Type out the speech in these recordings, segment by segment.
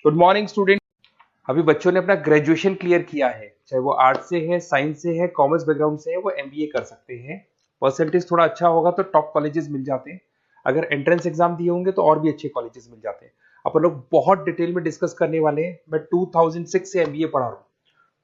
Good morning student. अभी बच्चों ने अपना ग्रेजुएशन क्लियर किया है, चाहे वो आर्ट्स से है, साइंस से है, कॉमर्स बैकग्राउंड से है, वो एमबीए कर सकते हैं। परसेंटेज थोड़ा अच्छा होगा तो टॉप कॉलेजेस मिल जाते हैं। अगर एंट्रेंस एग्जाम दिए होंगे तो और भी अच्छे कॉलेजेस मिल जाते हैं। अपन लोग बहुत डिटेल में डिस्कस करने वाले हैं। मैं 2006 से एमबीए पढ़ा रहा हूँ।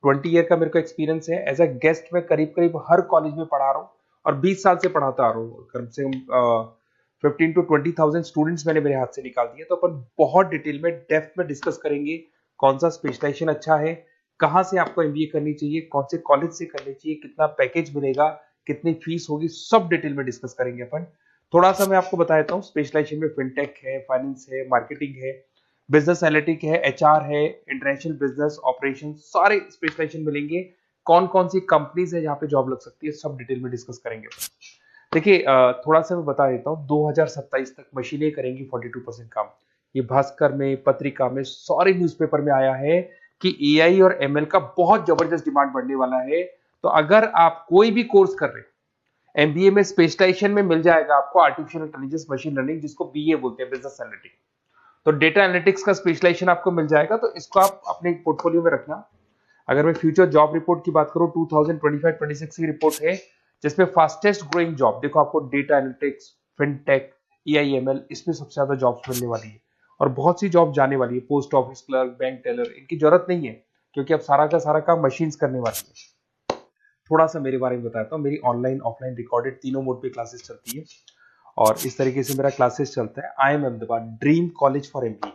20 ईयर का मेरे को एक्सपीरियंस है। एज अ गेस्ट मैं करीब करीब हर कॉलेज में पढ़ा रहा हूँ और 20 साल से पढ़ाता आ रहा हूँ। कम से कम 15 to 20,000 स्टूडेंट्स मैंने मेरे हाथ से निकाल दिए। तो अपन बहुत डिटेल में डेप्थ में डिस्कस करेंगे कौन सा स्पेशलाइजेशन अच्छा है, कहाँ से आपको एमबीए करनी चाहिए, कौन से कॉलेज से करनी चाहिए, कितना पैकेज मिलेगा, कितनी फीस होगी, सब डिटेल में डिस्कस करेंगे अपन। थोड़ा सा मैं आपको बता देता हूँ। स्पेशलाइजेशन में फिनटेक है, फाइनेंस है, मार्केटिंग है, बिजनेस एनालिटिक है, एचआर है, इंटरनेशनल बिजनेस ऑपरेशन, सारे स्पेशलाइजेशन मिलेंगे। कौन कौन सी कंपनीज है जहाँ पे जॉब लग सकती है, सब डिटेल में डिस्कस करेंगे। देखिए, थोड़ा सा मैं बता देता हूँ। 2027 तक मशीनें करेंगी 42% काम। ये भास्कर में, पत्रिका में, सारे न्यूज़पेपर में आया है कि एआई और एमएल का बहुत जबरदस्त डिमांड बढ़ने वाला है। तो अगर आप कोई भी कोर्स कर रहे हैं, एमबीए में स्पेशलाइजेशन में मिल जाएगा आपको आर्टिफिशियल इंटेलिजेंस, मशीन लर्निंग, जिसको बीए बोलते हैं, बिजनेस एनालिटिक्स। तो डेटा एनालिटिक्स का स्पेशलाइजेशन आपको मिल जाएगा, तो इसको आप अपने पोर्टफोलियो में रखना। अगर मैं फ्यूचर जॉब रिपोर्ट की बात करूं, 2025-26 की रिपोर्ट है, जिसमें फास्टेस्ट ग्रोइंग जॉब देखो आपको डेटा एनालिटिक्स, फिनटेक, एआईएमएल, इसमें सबसे ज्यादा जॉब्स मिलने वाली है। और बहुत सी जॉब जाने वाली है। Post office clerk, bank teller, इनकी जरूरत नहीं है क्योंकि अब सारा का सारा काम मशीन्स करने वाली है। थोड़ा सा मेरे बारे में बताता हूँ। मेरी ऑनलाइन ऑफलाइन रिकॉर्डेड तीनों मोड पे क्लासेस चलती है और इस तरीके से मेरा क्लासेस चलता है। I am Ahmedabad dream college for MBA.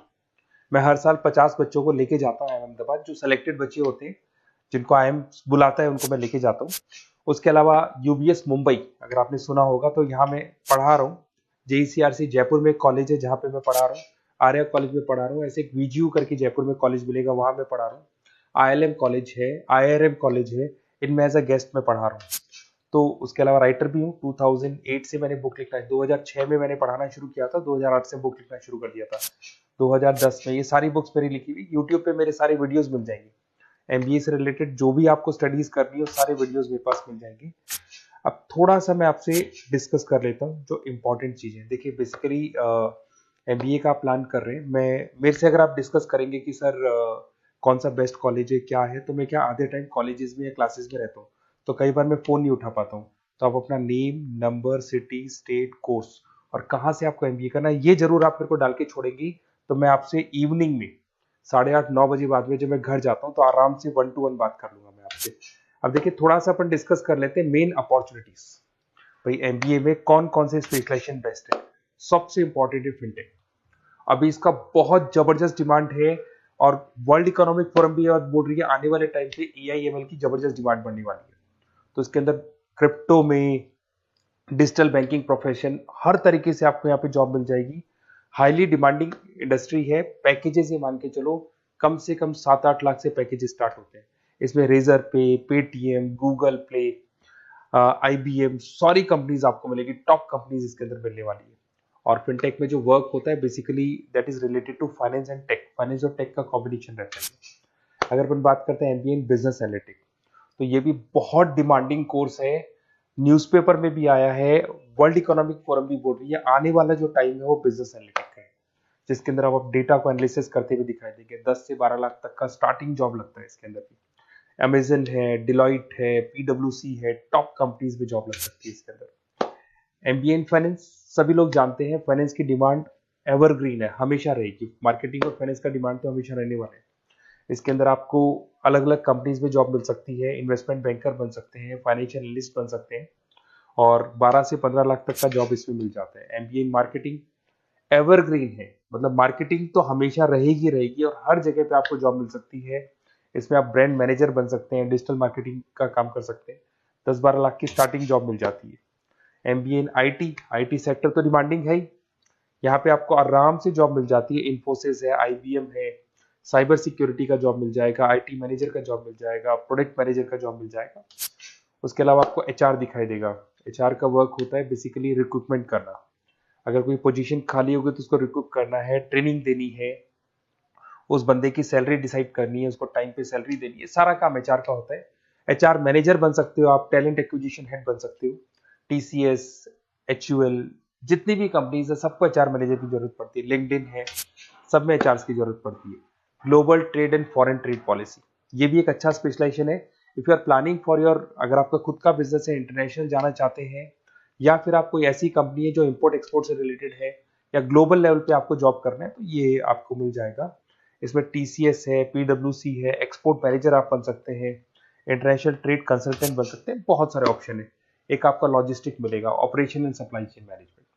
मैं हर साल 50 बच्चों को लेके जाता हूँ अहमदाबाद। जो सिलेक्टेड बच्चे होते हैं, जिनको आईएम बुलाता है, उनको मैं लेके जाता हूँ। उसके अलावा यूबीएस मुंबई, अगर आपने सुना होगा, तो यहाँ मैं पढ़ा रहा हूँ। जेईसीआरसी जयपुर में कॉलेज है जहाँ पे मैं पढ़ा रहा हूँ। आर्या कॉलेज में पढ़ा रहा हूँ। ऐसे एक वीजीयू करके जयपुर में कॉलेज मिलेगा, वहां मैं पढ़ा रहा हूँ। आईएलएम कॉलेज है, आईआरएम कॉलेज है, इनमें एज अ गेस्ट मैं पढ़ा रहा हूँ। तो उसके अलावा राइटर भी हूँ। 2008 से मैंने बुक लिखना है। 2006 में मैंने पढ़ाना शुरू किया था, 2008 से बुक लिखना शुरू कर दिया था। 2010 में ये सारी बुक्स मेरी लिखी हुई यूट्यूब पे मेरे सारे वीडियोस मिल जाएंगे। एमबीए से रिलेटेड जो भी आपको स्टडीज करनी हो, सारे वीडियोस मेरे पास मिल जाएंगे। अब थोड़ा सा मैं आपसे डिस्कस कर लेता हूँ जो इंपॉर्टेंट चीजें। देखिए, बेसिकली एमबीए का आप प्लान कर रहे हैं, मैं मेरे से अगर आप डिस्कस करेंगे कि सर कौन सा बेस्ट कॉलेज है, क्या है, तो मैं क्या आधे टाइम कॉलेजेस में या क्लासेस में रहता हूँ, तो कई बार मैं फोन नहीं उठा पाता हूँ। तो आप अपना name, number, city, state, course और कहाँ से आपको एमबीए करना है, ये जरूर आप मेरे को डाल के छोड़ेंगी। तो मैं आपसे इवनिंग में 8:30-9 बजे बाद में जब मैं घर जाता हूँ तो आराम से 1-to-1 बात कर लूंगा मैं आपसे। अब देखिए, थोड़ा सा अपन डिस्कस कर लेते हैं मेन अपॉर्चुनिटीज। भाई, एमबीए में कौन कौन से स्पेशलाइजेशन बेस्ट है। सबसे इंपॉर्टेंट है फिनटेक। अभी इसका बहुत जबरदस्त डिमांड है और वर्ल्ड इकोनॉमिक फोरम भी ये बात बोल रही है, आने वाले टाइम पे एआईएमएल की जबरदस्त डिमांड बढ़ने वाली है। तो इसके अंदर क्रिप्टो में, डिजिटल बैंकिंग प्रोफेशन, हर तरीके से आपको यहाँ पे जॉब मिल जाएगी। हाईली डिमांडिंग इंडस्ट्री है। पैकेजेस ये मान के चलो, कम से कम 7-8 लाख से पैकेजेस स्टार्ट होते हैं। इसमें रेजर पे, पेटीएम, गूगल प्ले, आईबीएम, सारी कंपनीज आपको मिलेगी। टॉप कंपनीज इसके अंदर मिलने वाली है। और फिनटेक में जो वर्क होता है, basically that is related to finance and tech. Finance और टेक का कॉम्बिनेशन रहता है। अगर अपन बात करते हैं एमबीए इन बिजनेस एनालिटिक्स, तो ये भी बहुत डिमांडिंग कोर्स है। न्यूज़पेपर में भी आया है, वर्ल्ड इकोनॉमिक फोरम भी बोल रही है आने वाला जो टाइम है वो बिजनेस एनालिटिक्स का है, जिसके अंदर आप डेटा को एनालिसिस करते हुए दिखाई देंगे। 10 से 12 लाख तक का स्टार्टिंग जॉब लगता है इसके अंदर भी। अमेजन है, डिलॉइट है, पीडब्ल्यूसी है, टॉप कंपनीज में जॉब लग सकती है इसके अंदर। एमबीए इन फाइनेंस, सभी लोग जानते हैं फाइनेंस की डिमांड एवरग्रीन है, हमेशा रहेगी। मार्केटिंग और फाइनेंस का डिमांड तो हमेशा रहने वाला है। इसके अंदर आपको अलग अलग कंपनीज में जॉब मिल सकती है। इन्वेस्टमेंट बैंकर बन सकते हैं, फाइनेंशियल एनालिस्ट बन सकते हैं और 12 से 15 लाख तक का जॉब इसमें मिल जाता है। एमबीए इन मार्केटिंग एवरग्रीन है, मतलब मार्केटिंग तो हमेशा रहेगी रहेगी और हर जगह पे आपको जॉब मिल सकती है। इसमें आप ब्रांड मैनेजर बन सकते हैं, डिजिटल मार्केटिंग का काम कर सकते हैं। 10-12 लाख की स्टार्टिंग जॉब मिल जाती है। MBA in IT, IT sector तो डिमांडिंग है ही। यहाँ पे आपको आराम से जॉब मिल जाती है। इन्फोसिस है, आईबीएम है, साइबर सिक्योरिटी का जॉब मिल जाएगा, आईटी मैनेजर का जॉब मिल जाएगा, प्रोडक्ट मैनेजर का जॉब मिल जाएगा। उसके अलावा आपको एचआर दिखाई देगा। एचआर का वर्क होता है बेसिकली रिक्रूटमेंट करना। अगर कोई पोजीशन खाली होगी तो उसको रिक्रूट करना है, ट्रेनिंग देनी है, उस बंदे की सैलरी डिसाइड करनी है, उसको टाइम पे सैलरी देनी है, सारा काम एचआर का होता है। एचआर मैनेजर बन सकते हो आप, टैलेंट एक्विजिशन हेड बन सकते हो। टीसीएस, एचयूएल, जितनी भी कंपनीज है सबको एचआर मैनेजर की जरूरत पड़ती है। लिंक्डइन है, सब में एचआर की जरूरत पड़ती है। Global trade and foreign trade policy, ये भी एक अच्छा स्पेशलाइजेशन है। If you are planning for your, अगर आपका खुद का बिजनेस है, इंटरनेशनल जाना चाहते हैं, या फिर आप कोई ऐसी कंपनी है जो इंपोर्ट एक्सपोर्ट से रिलेटेड है, या ग्लोबल लेवल पे आपको जॉब करना है, तो ये आपको मिल जाएगा। इसमें टीसीएस है, पीडब्ल्यूसी है, एक्सपोर्ट मैनेजर आप बन सकते हैं, इंटरनेशनल ट्रेड कंसल्टेंट बन सकते हैं, बहुत सारे ऑप्शन है। एक आपका लॉजिस्टिक मिलेगा, operation and supply chain management,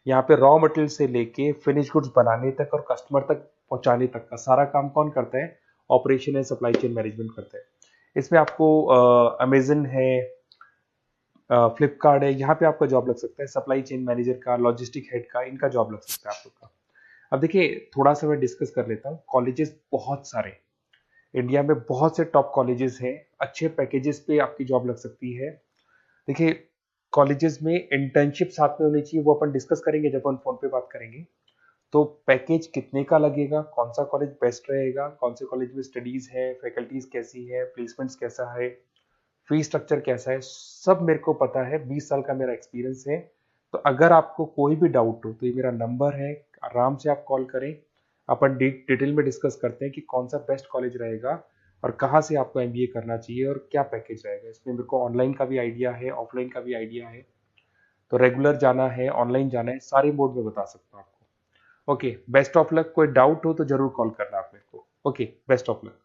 यहाँ पे रॉ मटेरियल से लेके फिनिश गुड्स बनाने तक और कस्टमर तक पहुंचाने तक का सारा काम कौन करता है? Operation and supply chain management करता है। इसमें आपको अमेजन है, फ्लिपकार्ट है, यहाँ पे आपका जॉब लग सकता है, सप्लाई चेन मैनेजर का, लॉजिस्टिक हेड का, इनका जॉब लग सकता है आप लोग का। अब देखिए, थोड़ा सा मैं डिस्कस कर लेता हूँ। कॉलेजेस बहुत सारे इंडिया में, बहुत से टॉप कॉलेजेस हैं, अच्छे पैकेजेस पे आपकी जॉब लग सकती है। देखिए, कॉलेजेस में इंटर्नशिप साथ में होनी चाहिए, वो अपन डिस्कस करेंगे जब अपन फोन पे बात करेंगे। तो पैकेज कितने का लगेगा, कौन सा कॉलेज बेस्ट रहेगा, कौन से कॉलेज में स्टडीज है, फैकल्टीज कैसी है, प्लेसमेंट्स कैसा है, फी स्ट्रक्चर कैसा है, सब मेरे को पता है, 20 साल का मेरा एक्सपीरियंस है। तो अगर आपको कोई भी डाउट हो तो ये मेरा नंबर है, आराम से आप कॉल करें। अपन डिटेल में डिस्कस करते हैं कि कौन सा बेस्ट कॉलेज रहेगा और कहाँ से आपको एमबीए करना चाहिए और क्या पैकेज रहेगा। इसमें मेरे को ऑनलाइन का भी आइडिया है, ऑफलाइन का भी आइडिया है, तो रेगुलर जाना है, ऑनलाइन जाना है, सारे मोड में बता सकता हूँ आपको। Okay, best of luck. कोई डाउट हो तो जरूर कॉल करना आप मेरे को। Okay, best of luck.